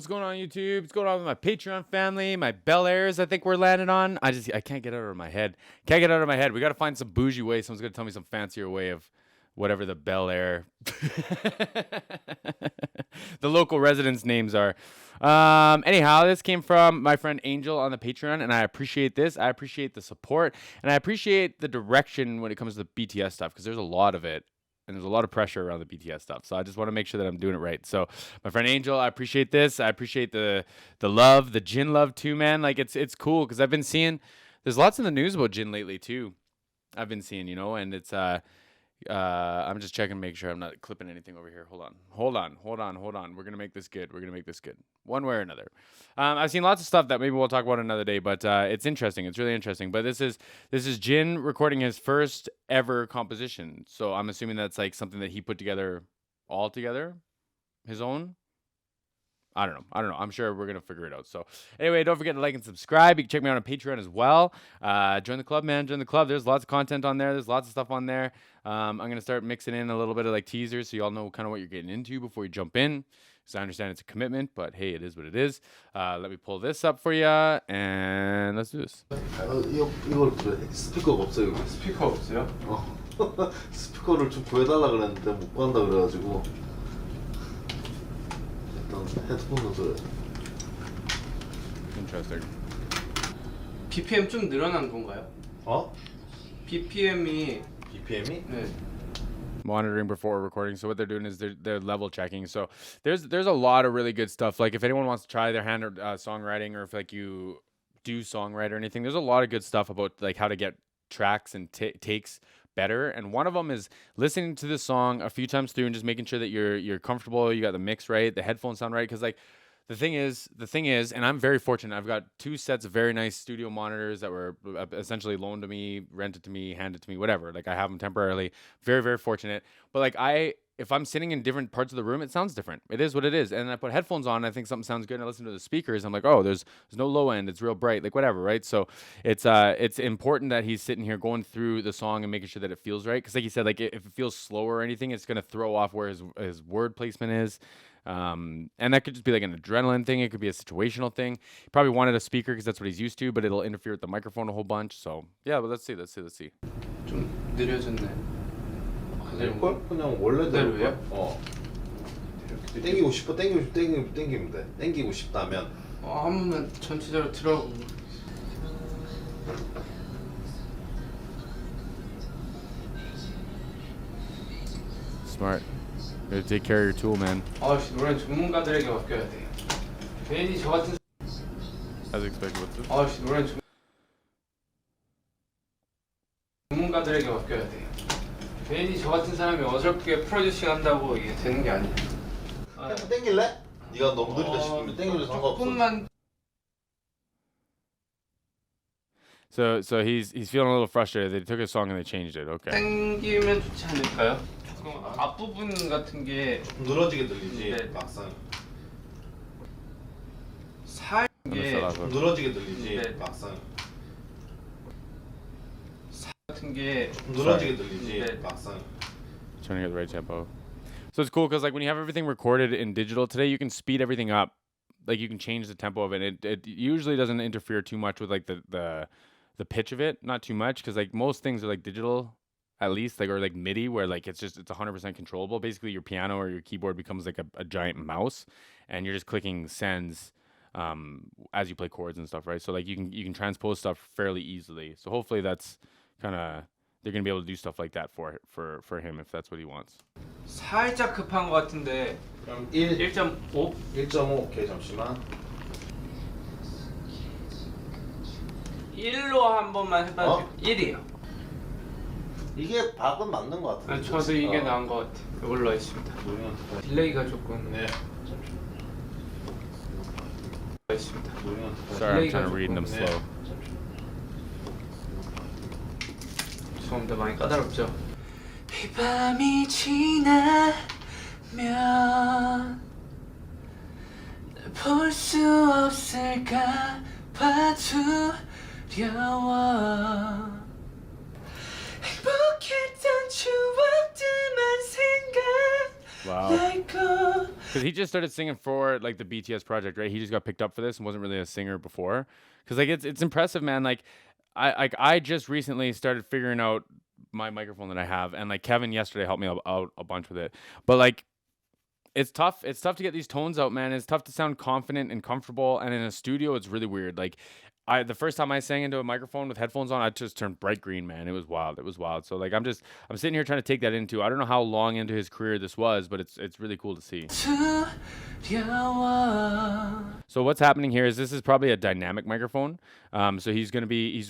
What's going on YouTube? What's going on with my Patreon family? My Bel Airs I think we're landing on. I can't get it out of my head. Can't get it out of my head. We got to find some bougie way. Someone's going to tell me some fancier way of whatever the Bel Air the local residents' names are. Anyhow, this came from my friend Angel on the Patreon, and I appreciate this. I appreciate the support, and I appreciate the direction when it comes to the BTS stuff, because there's a lot of it. And there's a lot of pressure around the BTS stuff. So I just want to make sure that I'm doing it right. So my friend Angel, I appreciate this. I appreciate the love, the Jin love too, man. Like it's cool because I've been seeing there's lots in the news about Jin lately too. I've been seeing, and it's I'm just checking to make sure I'm not clipping anything over here. Hold on. We're gonna make this good. One way or another. I've seen lots of stuff that maybe we'll talk about another day, but it's interesting. It's really interesting. But this is Jin recording his first ever composition. So I'm assuming that's like something that he put together all together, his own. I don't know. I'm sure we're going to figure it out. So anyway, don't forget to like and subscribe. You can check me out on Patreon as well. Join the club, man. Join the club. There's lots of content on there. There's lots of stuff on there. I'm going to start mixing in a little bit of like teasers so you all know kind of what you're getting into before you jump in. Because I understand it's a commitment, but hey, it is what it is. Let me pull this up for you, and let's do this. 이걸 스피커가 없어요. 스피커 없어요? 스피커를 좀 구해달라 그랬는데 못 구한다 그래가지고 헤드폰으로 들어요. Interesting. BPM 좀 늘어난 건가요? BPM이 네. Monitoring before recording. So what they're doing is they're level checking. So there's a lot of really good stuff. Like if anyone wants to try their hand at songwriting, or if like you do songwrite or anything, there's a lot of good stuff about like how to get tracks and takes better. And one of them is listening to the song a few times through and just making sure that you're comfortable, you got the mix right, the headphones sound right. Because like the thing is, and I'm very fortunate. I've got 2 sets of very nice studio monitors that were essentially loaned to me, rented to me, handed to me, whatever. Like I have them temporarily. Very, very fortunate. But like if I'm sitting in different parts of the room, it sounds different. It is what it is. And I put headphones on, I think something sounds good, and I listen to the speakers. I'm like, oh, there's no low end. It's real bright, like whatever, right? So it's important that he's sitting here going through the song and making sure that it feels right. Because like he said, like if it feels slow or anything, it's gonna throw off where his word placement is. And that could just be like an adrenaline thing. It could be a situational thing. He probably wanted a speaker because that's what he's used to, but it'll interfere with the microphone a whole bunch. So yeah, but let's see. 좀 느려졌네. 될걸? 그냥 원래대로야. 땡기고 싶어. 땡기면 돼. 땡기고 싶다면. 한 번만 전체적으로 들어. Smart. You gotta take care of your tool, man. 노래는 전문가들에게 맡겨야 돼. 괜히 저 같은. As expected, what's this? 노래는 전문가들에게 맡겨야 돼. 괜히 저 같은 사람이 어설프게 프로듀싱 한다고 이게 되는 게 아니야. 템포 땡길래? 네가 너무 느리다 싶으면 땡겨도 상관없어. 조금만. So he's feeling a little frustrated. They took a song and they changed it. Okay. 땡기면 좋지 않을까요? 조금 앞부분 같은 게 늘어지게 들리지. 네. 막상. 살게 늘어지게 들리지. 네. 막상. 같은 게 늘어지게 들리지. 네. 막상. Trying to get the right tempo. So it's cool because like when you have everything recorded in digital today, you can speed everything up. Like you can change the tempo of it. It usually doesn't interfere too much with like the pitch of it. Not too much, because like most things are like digital, at least, like, or like MIDI, where like it's 100% controllable. Basically your piano or your keyboard becomes like a giant mouse, and you're just clicking sends as you play chords and stuff, right? So like you can transpose stuff fairly easily. So hopefully that's kind of, they're gonna be able to do stuff like that for him if that's what he wants. 살짝 급한 것 같은데. 그럼 1.5? 1.5. 오케이, 잠시만. 1로 한 번만 해봐도 1이요. 이게 박은 맞는 것 같은데. 저도 이게 나은 것 같아요. 이걸로 했습니다. 딜레이가 조금. 네. 했습니다. Sorry, I'm trying to read them slow. 죄송합니다. 많이 까다롭죠? 이 밤이 지나면 볼 수 없을까 봐 두려워. 행복했던 추억들만 Wow. 생각나고 because he just started singing for like the BTS project, right? He just got picked up for this and wasn't really a singer before. Because like it's impressive, man. Like I just recently started figuring out my microphone that I have, and like Kevin yesterday helped me out a bunch with it. But like it's tough. It's tough to get these tones out, man. It's tough to sound confident and comfortable. And in a studio, it's really weird. Like the first time I sang into a microphone with headphones on, I just turned bright green, man. It was wild. It was wild. So like I'm sitting here trying to take that into. I don't know how long into his career this was, but it's really cool to see. So what's happening here is this is probably a dynamic microphone. So he's gonna be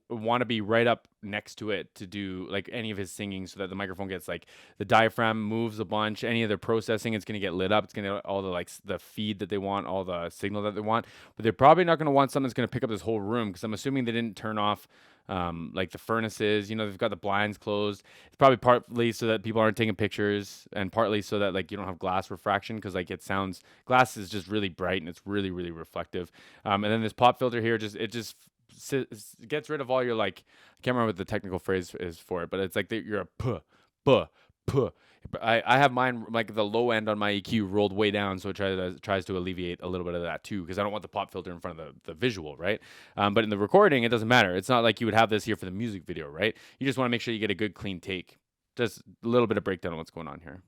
want to be right up next to it to do like any of his singing, so that the microphone gets like the diaphragm moves a bunch. Any of the processing, it's gonna get lit up. It's gonna get all the like the feed that they want, all the signal that they want. But they're probably not gonna want something that's gonna pick up this whole room, because I'm assuming they didn't turn off like the furnaces. You know, they've got the blinds closed. It's probably partly so that people aren't taking pictures, and partly so that like you don't have glass refraction, because like glass is just really bright and it's really really reflective. And then this pop filter here just gets rid of all your like, I can't remember what the technical phrase is for it, but it's like you're a puh. I have mine like the low end on my EQ rolled way down, so it tries to alleviate a little bit of that too, because I don't want the pop filter in front of the visual, right? But in the recording, it doesn't matter. It's not like you would have this here for the music video, right? You just want to make sure you get a good clean take. Just a little bit of breakdown on what's going on here.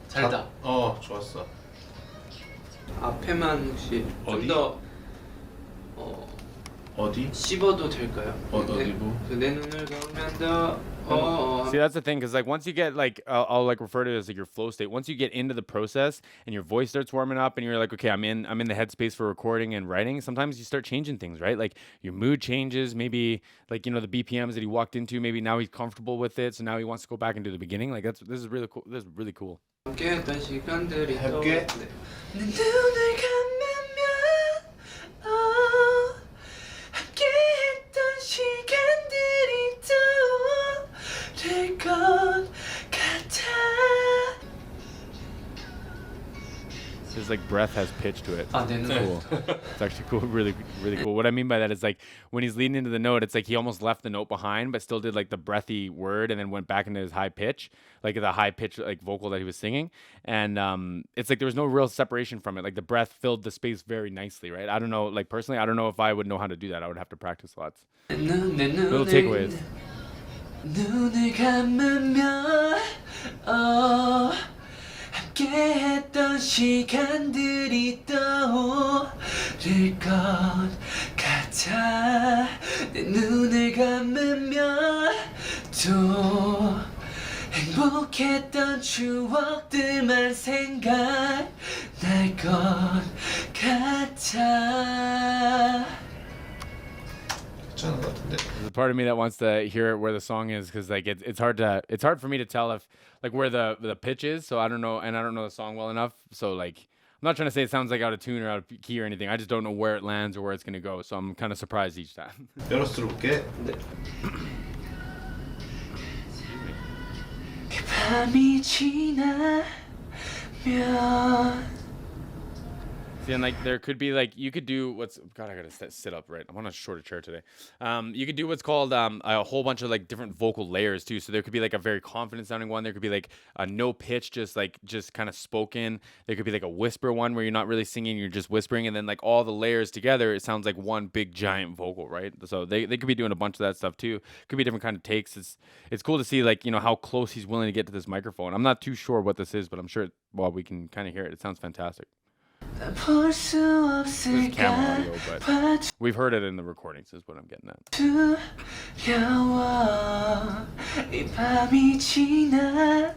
잘다. 좋았어. 앞에만 혹시 어디? 좀더 어디? 씹어도 될까요? 어디 부? 내 눈을 감으면 더 See, that's the thing, because like once you get like I'll like refer to it as like your flow state. Once you get into the process and your voice starts warming up and you're like, okay, I'm in the headspace for recording and writing. Sometimes you start changing things, right? Like your mood changes. Maybe like, you know, the BPMs that he walked into, maybe now he's comfortable with it, so now he wants to go back and do the beginning. Like this is really cool. This is really cool. 함께했던 시간들이 또 함께? 내 눈을 감으면 함께했던 시간들이 떠오를 것 같아. His like breath has pitch to it. 내 눈을 Cool. It's actually cool. Really, really cool. What I mean by that is like when he's leading into the note, it's like he almost left the note behind, but still did like the breathy word and then went back into his high pitch, like the high pitch like vocal that he was singing. And it's like there was no real separation from it. Like the breath filled the space very nicely, right? I don't know, like personally, I don't know if I would know how to do that. I would have to practice lots. Little takeaways. 눈을 감으면 함께했던 시간들이 떠오를 것 같아. 내 눈을 감으면 또 행복했던 추억들만 생각날 것 같아. 괜찮은 것 같은데. There's a part of me that wants to hear where the song is, because like it's hard for me to tell if like where the pitch is. So I don't know, and I don't know the song well enough. So like I'm not trying to say it sounds like out of tune or out of key or anything. I just don't know where it lands or where it's gonna go. So I'm kind of surprised each time. 열어서 들어볼게. 밤이 지나면 See, and like there could be like you could do what's God, I gotta sit up right. I'm on a shorter chair today. You could do what's called a whole bunch of like different vocal layers too. So there could be like a very confident sounding one. There could be like a no pitch, just kind of spoken. There could be like a whisper one where you're not really singing, you're just whispering, and then like all the layers together, it sounds like one big giant vocal, right? So they could be doing a bunch of that stuff too. Could be different kind of takes. It's cool to see like, you know, how close he's willing to get to this microphone. I'm not too sure what this is, but I'm sure we can kind of hear it. It sounds fantastic. 볼 수 This is camera 없을까 audio, but we've heard it in the recordings is what I'm getting at. 두려워 이 밤이 지나면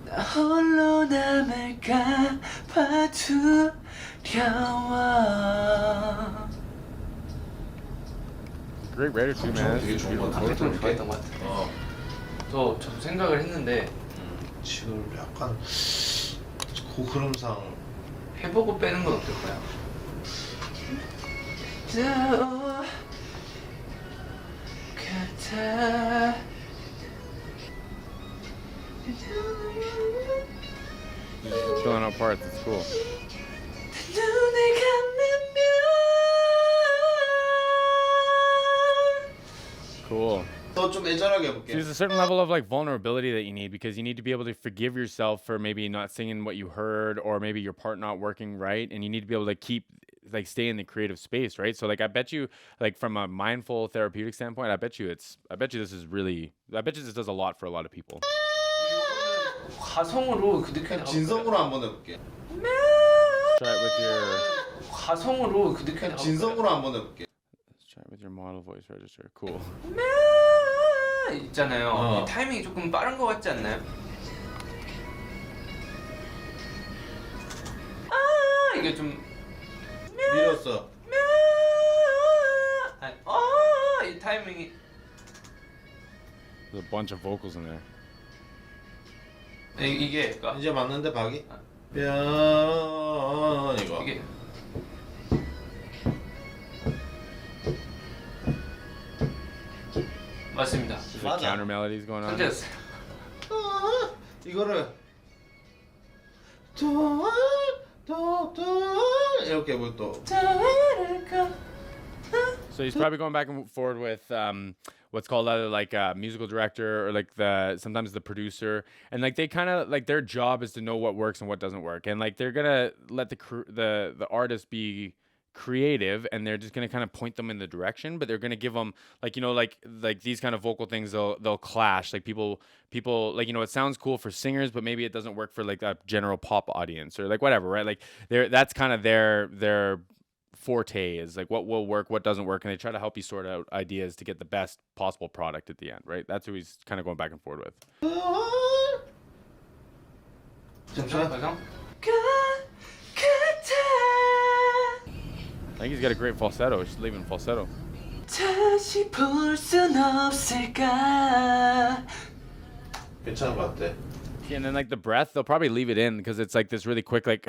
나 홀로 남을까 봐 두려워. Great writer too, man. 되게 좋은 것 같아. 감정 좋아했던 것 같아. 저도 생각을 했는데 지금 약간 곡 흐름상 해보고 빼는 건 어떨까요? 같아. Filling out parts. It's cool. 좀 애절하게 So 해볼게. there's a certain level of like vulnerability that you need because you need to be able to forgive yourself for maybe not singing what you heard or maybe your part not working right, and you need to be able to keep like stay in the creative space, right? So like I bet you like from a mindful therapeutic standpoint, I bet you this does a lot for a lot of people. 화성으로 그 느낌 진성으로 한번 해볼게. Try it with your 화성으로 그 느낌 진성으로 한번 해볼게. let's try it with your model voice register. Cool. 있잖아요. 이 타이밍이 조금 빠른 것 같지 않나요? 이게 좀 밀었어. 이 타이밍이 There's a bunch of vocals in there. 이게 그러니까 이제 맞는데 박이? 뿅 이거. 이게 맞습니다. There's like 맞아. counter melodies going on. 현재였어요. 이거를 이렇게 뭐 또. So he's probably going back and forward with what's called either like a musical director or like sometimes the producer, and like they kind of like their job is to know what works and what doesn't work, and like they're gonna let the artist be creative, and they're just gonna kind of point them in the direction, but they're gonna give them like like these kind of vocal things they'll clash, like people like it sounds cool for singers, but maybe it doesn't work for like a general pop audience or like whatever, right? Like that's kind of their forte is like what will work, what doesn't work, and they try to help you sort out ideas to get the best possible product at the end, right? That's who he's kind of going back and forth with. 잠시만. I think he's got a great falsetto. He's leaving falsetto. 다시 볼 순 없을까? 괜찮은 것 같아. Yeah, and then like the breath, they'll probably leave it in because it's like this really quick, like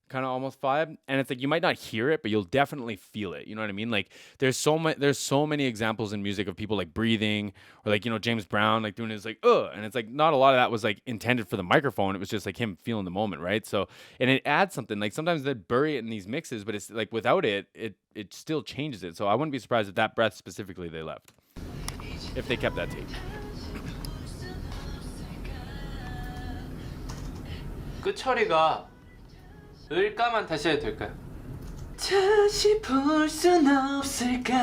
kind of almost vibe, and it's like you might not hear it, but you'll definitely feel it. You know what I mean? Like there's so many examples in music of people like breathing or like James Brown like doing his like and it's like not a lot of that was like intended for the microphone. It was just like him feeling the moment, right? So and it adds something. Like sometimes they bury it in these mixes, but it's like without it still changes it. So I wouldn't be surprised if that breath specifically they left if they kept that tape. 끝 처리가 을까만 다시 해도 될까요? 다시 볼 순 없을까?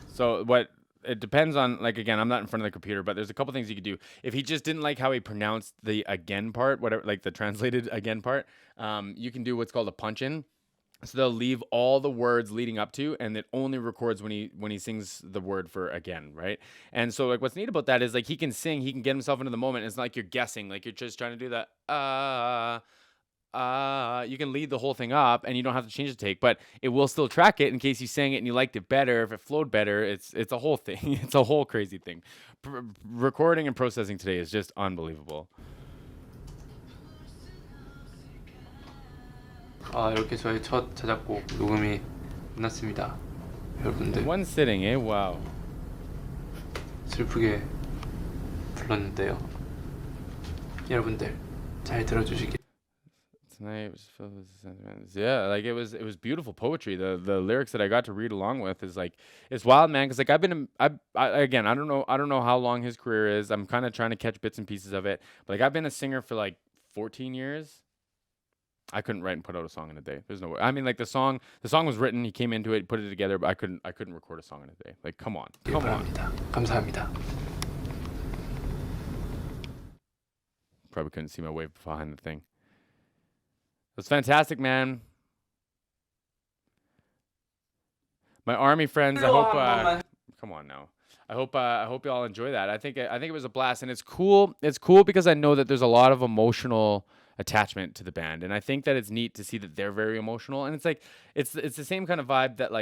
So what it depends on, like, again, I'm not in front of the computer, but there's a couple things you could do. If he just didn't like how he pronounced the again part, whatever, like the translated again part, you can do what's called a punch in. So they'll leave all the words leading up to, and it only records when he sings the word for again, right? And so like what's neat about that is like he can sing, he can get himself into the moment. It's not like you're guessing, like you're just trying to do that. You can lead the whole thing up, and you don't have to change the take, but it will still track it in case you sang it and you liked it better. If it flowed better, it's a whole thing. It's a whole crazy thing. Recording and processing today is just unbelievable. 이렇게 저희 첫 자작곡 녹음이 끝났습니다. 여러분들 One sitting, eh? Wow. 슬프게 불렀는데요. 여러분들 잘 들어주시길. Tonight was filled with sentiments. Yeah, like it was beautiful poetry. The lyrics that I got to read along with is like it's wild, man. Because like again, I don't know how long his career is. I'm kind of trying to catch bits and pieces of it. But like I've been a singer for like 14 years. I couldn't write and put out a song in a day. There's no way. I mean, like the song was written. He came into it, put it together, but I couldn't record a song in a day. Like, come on. 감사합니다. Probably couldn't see my wave behind the thing. It was fantastic, man. My army friends, I hope. Come on now. I hope y'all enjoy that. I think it was a blast, and it's cool. It's cool because I know that there's a lot of emotional attachment to the band, and I think that it's neat to see that they're very emotional, and it's like it's the same kind of vibe that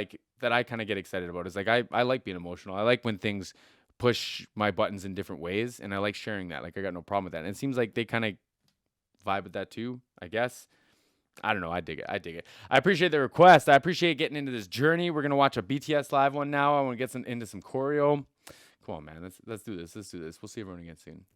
I kind of get excited about. It's like I like being emotional. I like when things push my buttons in different ways, and I like sharing that. Like I got no problem with that. And it seems like they kind of vibe with that too, I guess. I don't know. I dig it. I appreciate the request. I appreciate getting into this journey. We're gonna watch a BTS live one now. I want to get into some choreo. Come on, man. Let's do this. We'll see everyone again soon.